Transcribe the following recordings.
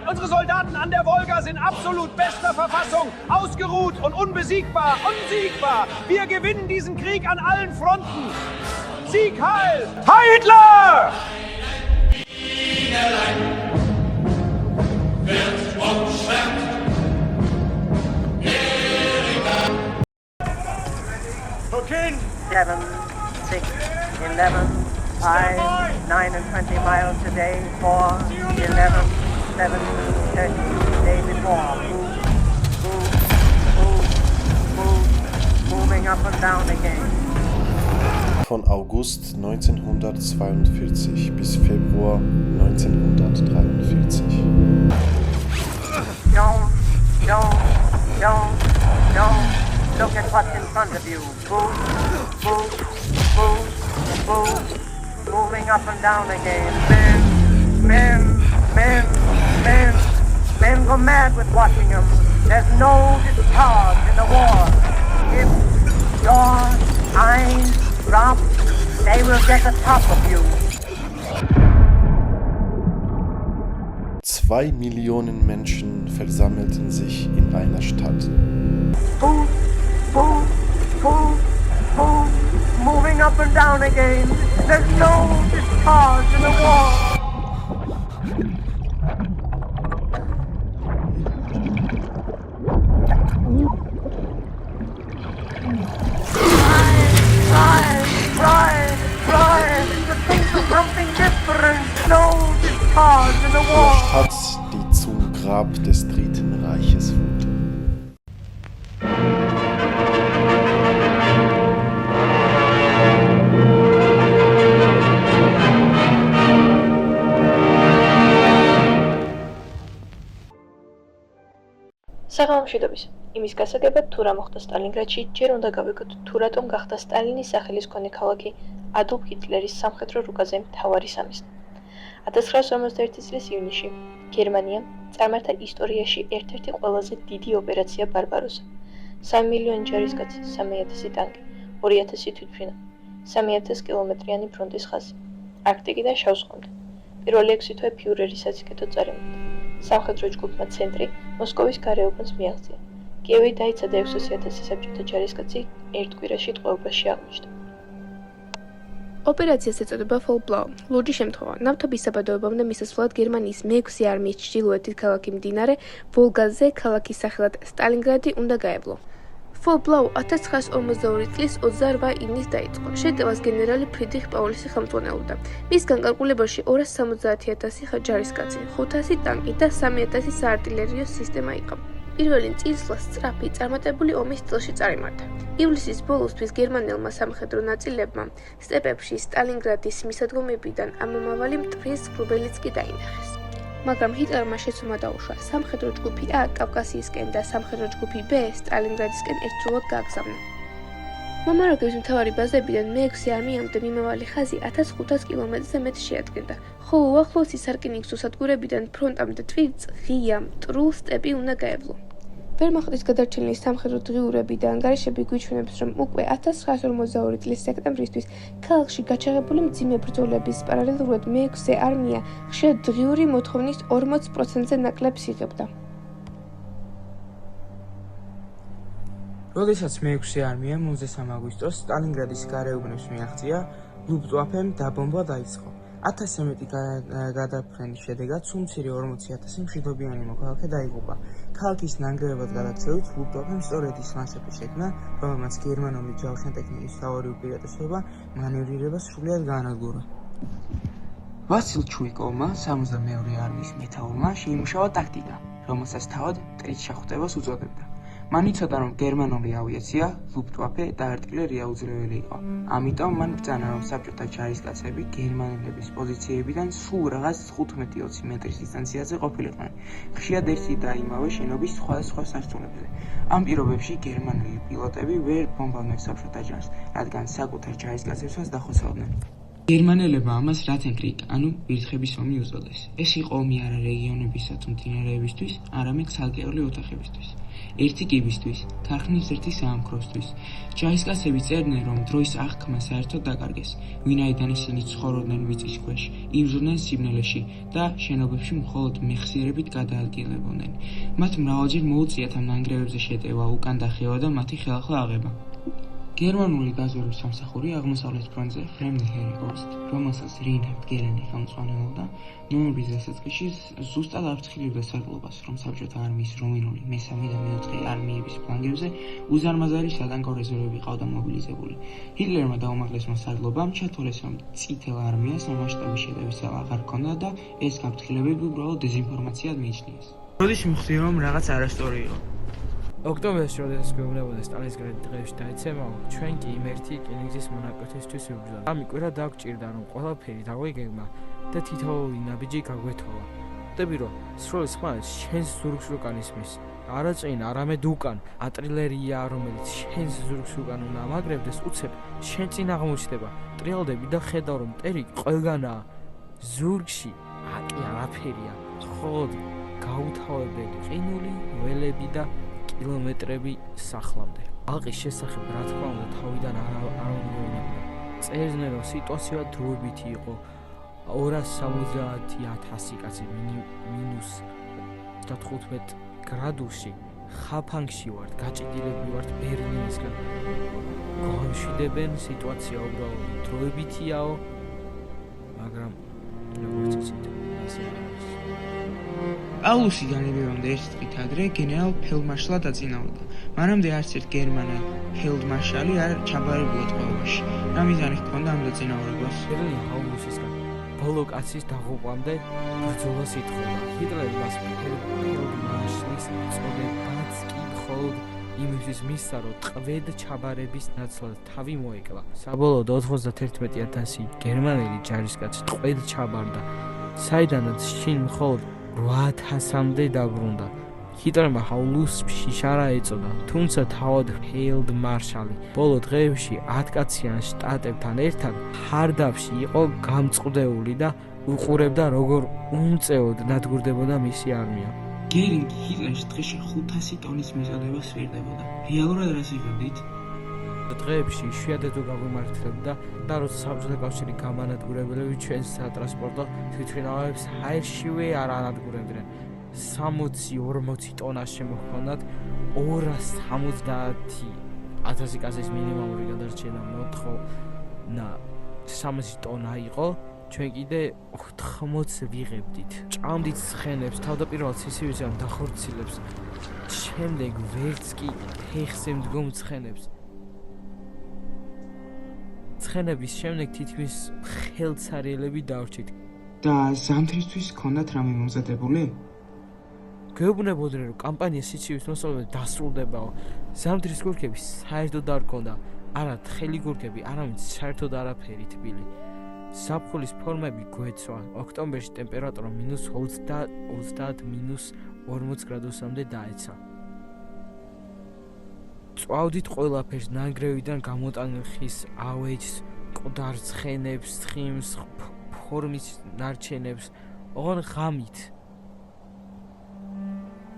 Unsere Soldaten an der Wolga sind absolut bester Verfassung, ausgeruht und unbesiegbar, unsiegbar. Wir gewinnen diesen Krieg an allen Fronten. Sieg Heil! Heil Hitler! Okay. 7, 6, 11, 5, 9 and 20 miles today, 4, 11, 7, 30, day before. Move, moving up and down again. Von August 1942 bis Februar 1943. Don't. Look at what's in front of you. Move. Moving up and down again. Men go mad with watching them. There's no discharge in the war. If your eyes drop, they will get the top of you. 2 Millionen Menschen versammelten sich in einer Stadt. Move, moving up and down again. There's no discharge in the war. Try to think of something different. No discharge in the war. Eine Stadt, die zum Grab des Dritten Reiches wurde. საღამომშვიდობის. იმის გასაგებად, თუ რა მოხდა სტალინგრადში, ჯერ უნდა გავიგოთ, თუ რატომ გახდა სტალინის სახელის მქონე ქალაქი ადოლფ ჰიტლერის სამხედრო რუკაზე მთავარი სამიზნე. 1941 წლის ივნისში გერმანიამ წარმართა ისტორიაში ერთ-ერთი ყველაზე დიდი ოპერაცია ბარბაროსა. 3 მილიონი ჯარისკაცი, 3000 ტანკი, 2000 თვითმფრინავი, 3000 კილომეტრიანი ფრონტის ხაზი, არქტიკიდან შავ ზღვამდე. პირველი 6 თვე ფიურერის საციკეთო წარიმონდა. სამხედრო ჯგუფმა ცენტრი მოსკოვის გარეუბანს მიაღწია. კიევი დაიცადა 600,000 საბჭოთა ჯარისკაცი ერთ კვირაში ტყვეობაში აღმოჩნდა. ოპერაციას ეწოდება Fall Blau. ლურჯი შემთხვევა. ნავთობის საბადოებამდე მისასვლელად გერმანიის მე-6 არმიის ჩრდილოეთის ქალაქი მდინარე ვოლგაზე ქალაქის სახელად სტალინგრადი უნდა გაევლო. Fall Blau 1942 წლის 28 ივნისს დაიწყო. შეტევას გენერალი ფრიდრიხ პაულისი ხელმძღვანელობდა. მის განკარგულებაში 270,000 ჯარისკაცი, 500 ტანკი და 3,000 საარტილერიო სისტემა იყო. პირველი წინსვლა სწრაფი წარმატებული ომის სტილში წარიმართა. ივლისის ბოლოსთვის გერმანელმა სამხედრო ნაწილებმა სტეპებში სტალინგრადის მისადგომებიდან ამომავალი მტვრის ღრუბელიც კი დაინახეს. მაგრამ ჰიტლერმა შეცდომა დაუშვა სამხედრო ჯგუფი A კავკასიისკენ და სამხედრო ჯგუფი B სტალინგრადისკენ ერთდროულად გააგზავნა. მომარაგების მთავარი ბაზებიდან მე-6 არმიამდე მიმავალი ხაზი 1500 კილომეტრზე მეტ შეადგენდა, ხოლო უახლოესი სარკინიგზო სადგურებიდან ფრონტამდე თვით ღია, მტრულ სტეპი უნდა გაევლო. ვერმახტის გადარჩენილი სამხედრო დღიურები და ანგარიშები გვიჩვენებს, რომ უკვე 1942 წლის სექტემბრისთვის ქალაქში გაჩაღებული მძიმე ბრძოლების პარალელურად მე-6 არმია ხშირად დღიური მოთხოვნის 40%-ზე ნაკლებს იღებდა. როდესაც მე-6 არმიამ 23 აგვისტოს სტალინგრადის გარეუბნებს მიაღწია, ლუფტვაფემ დაბომბვა დაიწყო. 1000-ზე მეტი გადაფრენის შედეგად სულ მცირე 40,000 მშვიდობიანი მოქალაქე დაიღუპა. ქალაქის ნანგრევებად გადაქცევით ლუფტვაფემ სწორედ ის მასები შექმნა, რომელმაც გერმანული ჯავშანტექნიკის მთავარი უპირატესობა მანევრირებას სრულად გაანადგურა. ვასილ ჩუიკოვმა 72 არმიის მეთაურმა შეიმუშავა ტაქტიკა, რომელსაც თავად მტრით შეხვდებას უწოდებდა. მან იცოდა, რომ გერმანული ავიაცია, ლუფტვაფე და არტილერია უძლეველი იყო. ამიტომ მან ბრძანა, რომ საბჭოთა ჯარისკაცები გერმანელების პოზიციებიდან სულ რაღაც 15-20 მეტრის დისტანციაზე ყოფილიყვნენ, ხშირად ერთი და იმავე შენობის სხვადასხვა სართულებზე. ამ პირობებში გერმანელი პილოტები ვერ ბომბავდნენ საბჭოთა ჯარს, რადგან საკუთარ ჯარისკაცებსაც დახოცავდნენ. გერმანელებმა ამას რათენკრიკ, ანუ ვირთხების ომი უწოდეს. ეს იყო ომი არა რეგიონებისა თუ მდინარეებისთვის, არამედ ცალკეული ოთახებისთვის. ერთი კიბისთვის, ქარხნის ერთი საამქროსთვის. ჯარისკაცები წერდნენ, რომ დროის აღქმა საერთოდ დაკარგეს, ვინაიდან ისინი ცხოვრობდნენ მიწის ქვეშ, იბრძოდნენ სიბნელეში და შენობებში მხოლოდ მეხსიერებით გადაადგილებოდნენ. მათ მრავალჯერ მოუწიათ ამ ნანგრევებზე შეტევა, უკან დახევა და მათი ხელახლა აღება. გერმანული გაზვერვის სამსახური აღმოსავლეთ ფრონტზე ფრემდ ჰერიგოსტ, რომელსაც რეინჰარდ გერენი ხელმძღვანელობდა, ნოემბრის დასაწყისში ზუსტად აფრთხილებდა სარდლობას, რომ საბჭოთა არმიის რომაინული მესამე და მეოთხე არმიების ფლანგებზე უზარმაზარი სატანკო რეზერვები ყავდა მობილიზებული. ჰიტლერმა დაუმაღლესმა სარდლობამ ჩათვალეს, რომ წითელ არმიას მასშტაბის შეტევის ძალა აღარ ჰქონდა და ეს გაფრთხილებები უბრალოდ დეზინფორმაციად მიიჩნიეს. როდის მიხვდი, რომ რაღაც არასწორი იყო? ოქტომბერში, როდესაც გვეუბნებოდა სტალინგრადის დღეებში დაიცემაო, ჩვენ კი იმ ერთი რკინიგზის მონაკვეთისთვის ვიბრძოდა. ამ კვირა დაგვჭირდა, რომ ყველაფერი დაგვიგეგმა და თითოეული ნაბიჯი გაგვეთვალა. ხვდები, რომ სროლის ხმალეთს შენს ზურგს უკან ისმის. არა წინ, არამედ უკან. არტილერია, რომელიც შენს ზურგს უკან უნდა ამაგრებდეს, უცებ შენ წინ აღმოჩნდება. ტრიალდები და ხედავ, რომ მტერი ყველგანაა. ზურგში აკი არაფერია. მხოლოდ გაუთავებელი ყინული, ველები და კილომეტრები სახლამდე. ალყის შესახებ რა თქმა უნდა თავიდან არ უნდოდა. წერდნენ, რომ სიტუაცია დროებითი იყო. 270,000 კაცი მინუს 15 გრადუსში ხაფანგში ვართ, გაჭიდილები ვართ ბერლინისგან. გვამშვიდებენ, სიტუაცია უბრალოდ დროებითიაო, მაგრამ როგორც იცით, ასე არის. პაულუსი განებევამდე ერთ წლით ადრე გენერალ ფელდმარშალად აწინაურდა. მანამდე არც ერთ გერმანელ ფელდმარშალი არ ჩაბარებულა ტყვეობაში. რა მიზანი ჰქონდა ამ დაწინაურებას? ბერლინი ჰაულუსისგან ბოლო კაცის დაღუპვამდე ბრძოლას ითხოვდა. ჰიტლერი მას ფელდმარშალის წოდებაც კი მხოლოდ იმისთვის მისცა, რომ ტყვედ ჩაბარების ნაცვლად თავი მოეკლა. საბოლოოდ 91,000 გერმანელი ჯარისკაცი ტყვედ ჩაბარდა, საიდანაც შინ მხოლოდ 8,000-მდე დაბრუნდა. ჰიტლერმა ჰაულუსში შარა ეწოდა, თუმცა თავად ფელდმარშალი ბოლო დღეებში 10-კაციან შტატებთან ერთად ჰარდაფში იყო გამწყდეული და უყურებდა, როგორ უმწეოდ ნადგურდებოდა მისი არმია. გერინგი ჰიტლერს დღეში 500 ტონის მიწოდებას სვირდებოდა. რეალურად რას იღებდით? დღეებში იშვიათად გაგვიმართლებდა და როცა საბჭოთა კავშირი გამანადგურებელები ჩვენს სატრანსპორტო თვითმფრინავებს ჰაერშივე არ ანადგურებდნენ. 60-40 ტონა შემოჰქონდათ 270,000 კაცის მინიმალური გადარჩენა მოთხოვნა 60 ტონა იყო, ჩვენ კიდე 80 ვიღებდით. ჭამდით ცხენებს, თავდაპირველად სისივისგან დახორციელებს, შემდეგ ვერც კი ფეხზე მდგომ ცხენებს. ცხენების შემდეგ თითქმის ხელცარიელები დავრჩით. და ზამთრისთვის ჰქონდათ რამე მომზადებული? გვეუბნებოდნენ, რომ კამპანია სიცივის მოსწავლეებით დასრულდებაო. ზამთრის გურქები საერთოდ არ ჰქონდა, არა თხელი გურქები, არამედ საერთოდ არაფერი თბილი. ზაფხულის ფორმები გვეცვა. ოქტომბერში ტემპერატურა -30-40 გრადუსამდე დაეცა. წვავდით ყველაფერს, ნანგრევიდან გამოტანილ ხის ავეჯს, მკვდარ ცხენებს, ცხიმს, ფორმის ნარჩენებს, ოღონ ღამით.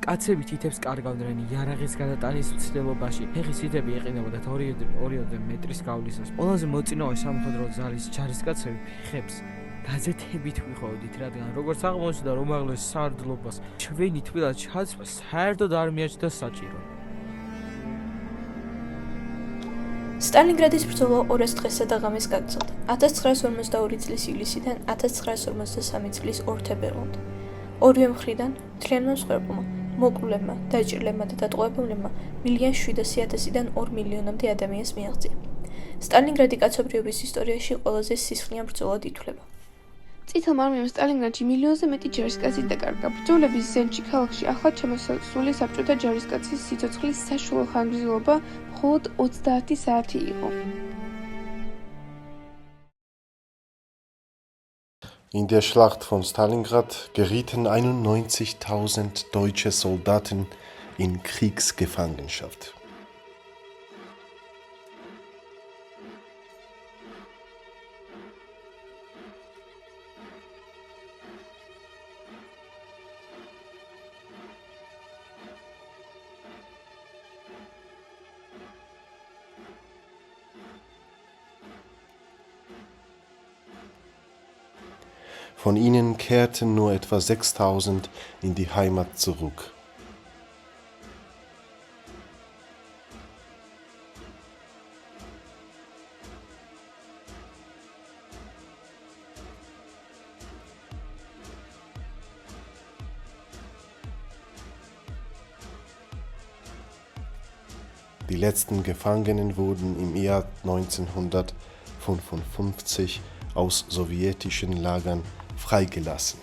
კაცები თითებს კარგავდნენ იარაღის გადატანის მცდელობაში. ფეხის თითები ეყინებოდათ 2 მეტრის გავლისას. ყველაზე მოწინავე სამხედრო ძალის ჯარისკაცები ფეხებს გაზეთებით ვიხოდით, რადგან როგორც აღმოჩნდა, რომ უმაღლეს სარდლობას ჩვენი თბილად ჩაცმა საერთოდ არ მიაჩნდა საჭირო. სტალინგრადის ბრძოლა 200 დღესა და ღამეს გაგრძელდა. 1942 წლის ივლისიდან 1953 წლის 2 თებერვალამდე. ორივე მხრიდან მთლიანმა მსხვერპლმა, მოკლულებმა, დაჭირლებმა და დატყვევებულებმა 1,700,000-დან 2 მილიონამდე ადამიანს მიაღწია. სტალინგრადი კაცობრიობის ისტორიაში ყველაზე სისხლიან ბრძოლად ითვლება. წითელმა არმიამ სტალინგრადში მილიონზე მეტი ჯარისკაცი დაკარგა. ბრძოლების ზენში ქალაქში ახლად შემოსული საბჭოთა ჯარისკაცის სიცოცხლის საშუალო ხანგრძლივობა მხოლოდ 30 საათი იყო. In der Schlacht von Stalingrad gerieten 91.000 deutsche Soldaten in Kriegsgefangenschaft. Von ihnen kehrten nur etwa 6.000 in die Heimat zurück. Die letzten Gefangenen wurden im Jahr 1955 aus sowjetischen Lagern freigelassen.